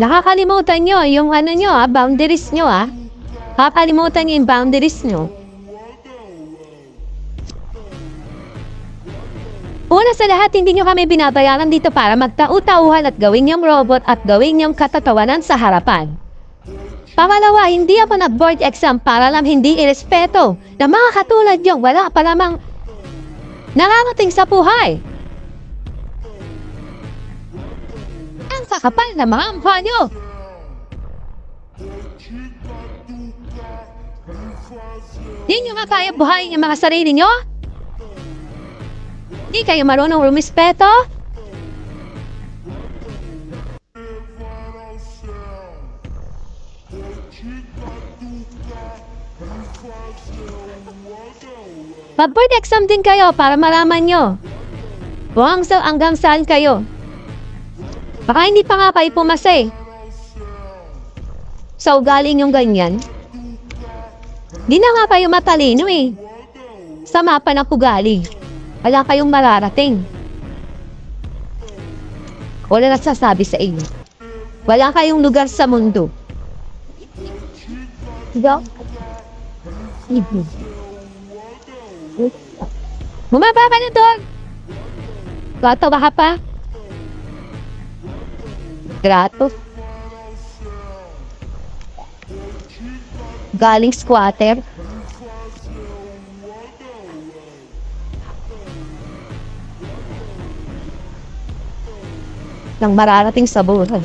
Nakakalimutan nyo yung ano nyo boundaries nyo Nakakalimutan nyo yung boundaries nyo. Una sa lahat, hindi nyo kami binabayaran dito para magtau-tauhan at gawin yung robot at gawin yung katatawanan sa harapan. Pangalawa, hindi ako nag-board exam para lang hindi irespeto na mga katulad yung wala pa lamang nararating sa buhay. Ang kakapal na mga mukha nyo! Di nyo nga kaya buhayin yung mga sarili nyo? Di kayo marunong rumispeto? Mag-board exam din kayo para malaman nyo hanggang saan kayo. Baka hindi pa nga kayo pumasa sa ugaling yung ganyan. Di na nga kayo matalino sa mapa ng ugali. Wala kayong mararating. Wala nasasabi sa inyo. Wala kayong lugar sa mundo. Diba? Bumaba ka na doon! Gatawa ka pa? Grato. Galing squatter. Nang mararating sa buhay.